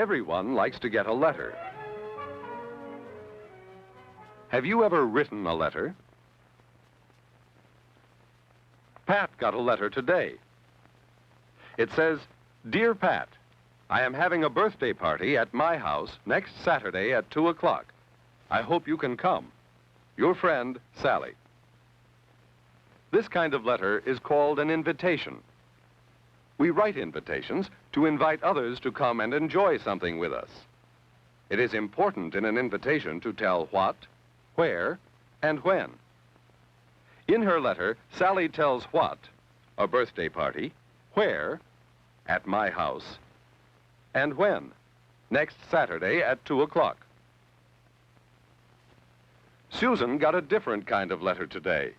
Everyone likes to get a letter. Have you ever written a letter? Pat got a letter today. It says, "Dear Pat, I am having a birthday party at my house next Saturday at 2 o'clock. I hope you can come. Your friend, Sally." This kind of letter is called an invitation. We write invitations to invite others to come and enjoy something with us. It is important in an invitation to tell what, where, and when. In her letter, Sally tells what, a birthday party, where, at my house, and when, next Saturday at 2 o'clock. Susan got a different kind of letter today.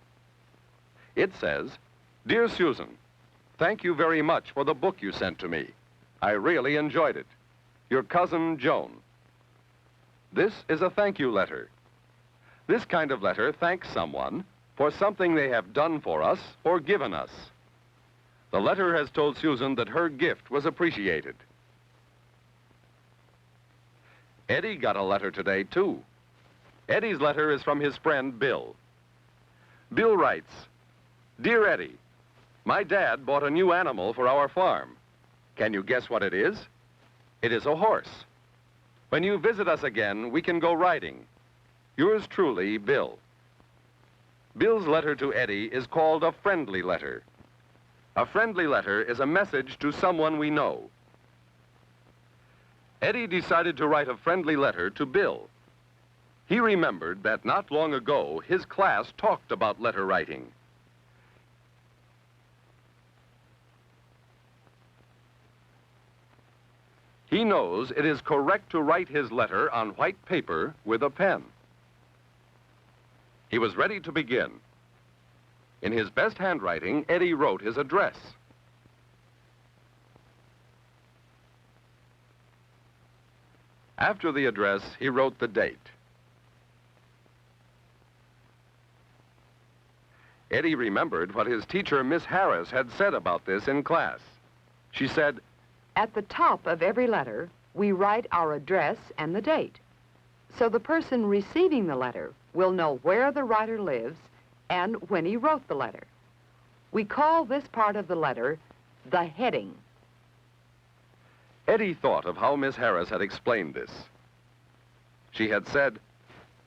It says, "Dear Susan, thank you very much for the book you sent to me. I really enjoyed it. Your cousin, Joan." This is a thank you letter. This kind of letter thanks someone for something they have done for us or given us. The letter has told Susan that her gift was appreciated. Eddie got a letter today, too. Eddie's letter is from his friend, Bill. Bill writes, "Dear Eddie, my dad bought a new animal for our farm. Can you guess what it is? It is a horse. When you visit us again, we can go riding. Yours truly, Bill." Bill's letter to Eddie is called a friendly letter. A friendly letter is a message to someone we know. Eddie decided to write a friendly letter to Bill. He remembered that not long ago, his class talked about letter writing. He knows it is correct to write his letter on white paper with a pen. He was ready to begin. In his best handwriting, Eddie wrote his address. After the address, he wrote the date. Eddie remembered what his teacher, Miss Harris, had said about this in class. She said, "At the top of every letter, we write our address and the date. So the person receiving the letter will know where the writer lives and when he wrote the letter. We call this part of the letter the heading." Eddie thought of how Miss Harris had explained this. She had said,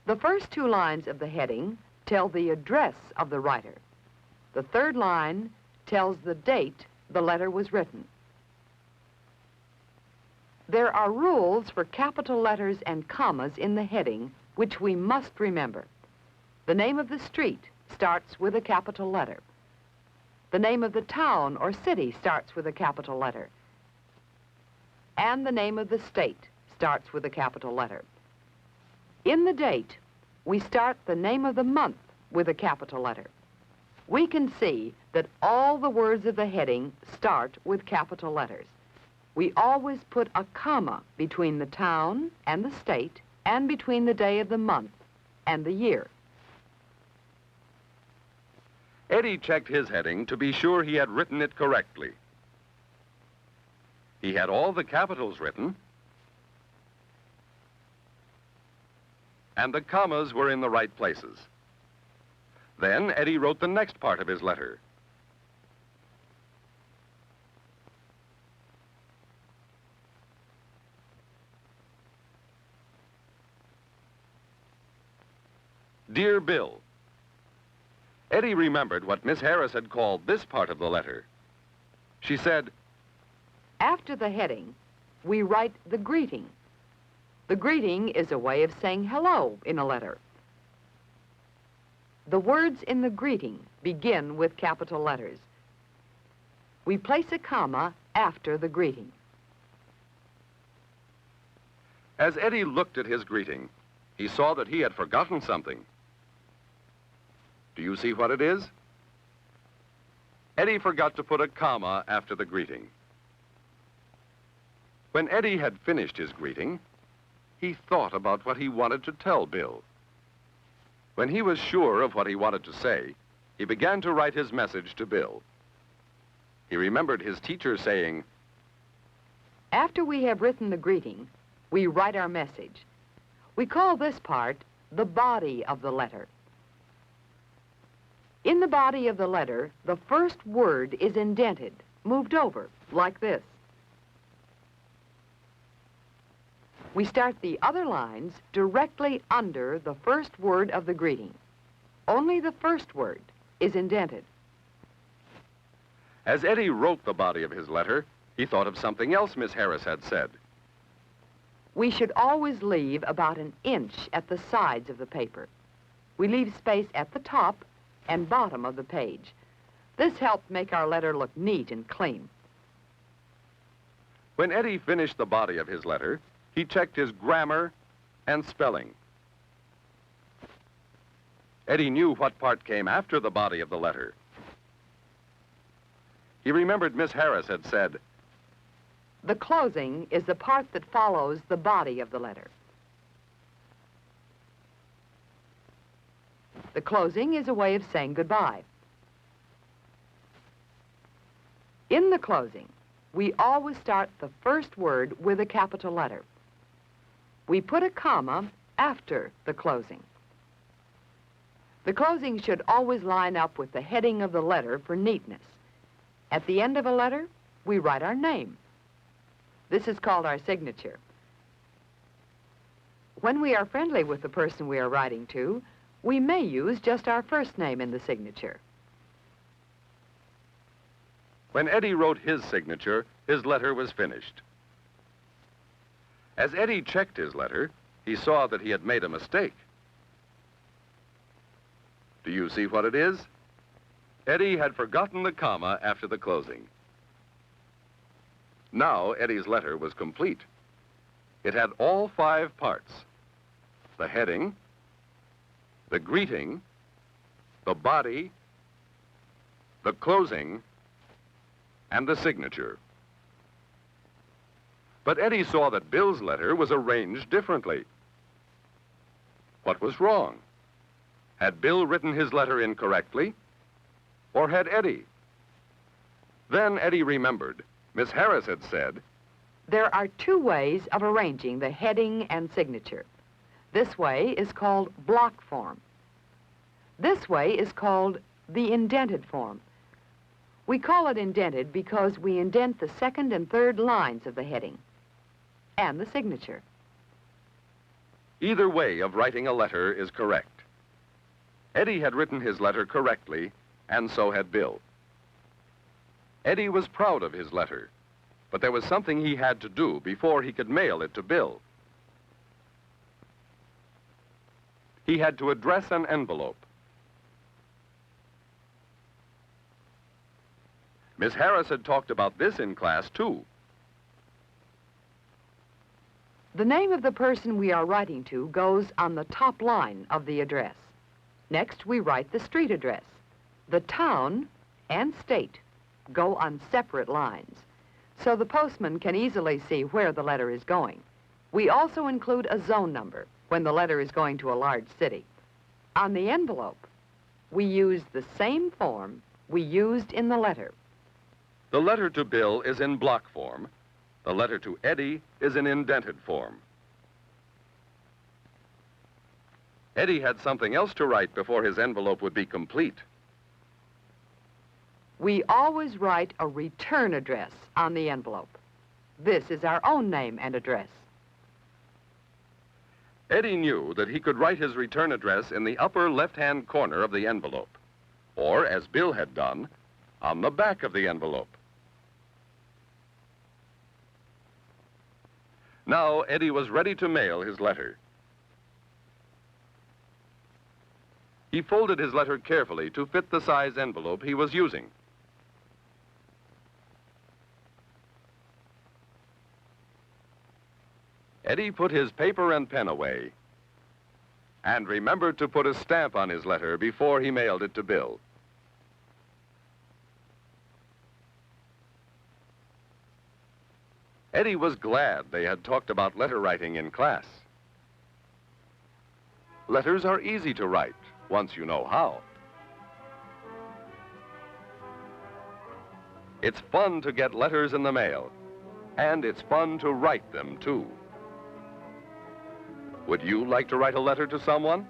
"The first two lines of the heading tell the address of the writer. The third line tells the date the letter was written." There are rules for capital letters and commas in the heading which we must remember. The name of the street starts with a capital letter. The name of the town or city starts with a capital letter. And the name of the state starts with a capital letter. In the date, we start the name of the month with a capital letter. We can see that all the words of the heading start with capital letters. We always put a comma between the town and the state and between the day of the month and the year. Eddie checked his heading to be sure he had written it correctly. He had all the capitals written, and the commas were in the right places. Then Eddie wrote the next part of his letter. "Dear Bill." Eddie remembered what Miss Harris had called this part of the letter. She said, After the heading, we write the greeting. The greeting is a way of saying hello in a letter. The words in the greeting begin with capital letters. We place a comma after the greeting. As Eddie looked at his greeting, he saw that he had forgotten something. Do you see what it is? Eddie forgot to put a comma after the greeting. When Eddie had finished his greeting, he thought about what he wanted to tell Bill. When he was sure of what he wanted to say, he began to write his message to Bill. He remembered his teacher saying, After we have written the greeting, we write our message. We call this part the body of the letter. In the body of the letter, the first word is indented, moved over, like this. We start the other lines directly under the first word of the greeting. Only the first word is indented. As Eddie wrote the body of his letter, he thought of something else Miss Harris had said. We should always leave about an inch at the sides of the paper. We leave space at the top and bottom of the page. This helped make our letter look neat and clean. When Eddie finished the body of his letter, he checked his grammar and spelling. Eddie knew what part came after the body of the letter. He remembered Miss Harris had said, "The closing is the part that follows the body of the letter." The closing is a way of saying goodbye. In the closing, we always start the first word with a capital letter. We put a comma after the closing. The closing should always line up with the heading of the letter for neatness. At the end of a letter, we write our name. This is called our signature. When we are friendly with the person we are writing to, we may use just our first name in the signature. When Eddie wrote his signature, his letter was finished. As Eddie checked his letter, he saw that he had made a mistake. Do you see what it is? Eddie had forgotten the comma after the closing. Now Eddie's letter was complete. It had all 5 parts: the heading, the greeting, the body, the closing, and the signature. But Eddie saw that Bill's letter was arranged differently. What was wrong? Had Bill written his letter incorrectly? Or had Eddie? Then Eddie remembered. Miss Harris had said, There are 2 ways of arranging the heading and signature. This way is called block form. This way is called the indented form. We call it indented because we indent the second and third lines of the heading and the signature. Either way of writing a letter is correct. Eddie had written his letter correctly, and so had Bill. Eddie was proud of his letter, but there was something he had to do before he could mail it to Bill. He had to address an envelope. Miss Harris had talked about this in class, too. The name of the person we are writing to goes on the top line of the address. Next, we write the street address. The town and state go on separate lines, so the postman can easily see where the letter is going. We also include a zone number when the letter is going to a large city. On the envelope, we use the same form we used in the letter. The letter to Bill is in block form. The letter to Eddie is in indented form. Eddie had something else to write before his envelope would be complete. We always write a return address on the envelope. This is our own name and address. Eddie knew that he could write his return address in the upper left-hand corner of the envelope, or, as Bill had done, on the back of the envelope. Now, Eddie was ready to mail his letter. He folded his letter carefully to fit the size envelope he was using. Eddie put his paper and pen away and remembered to put a stamp on his letter before he mailed it to Bill. Eddie was glad they had talked about letter writing in class. Letters are easy to write once you know how. It's fun to get letters in the mail, And it's fun to write them, too. Would you like to write a letter to someone?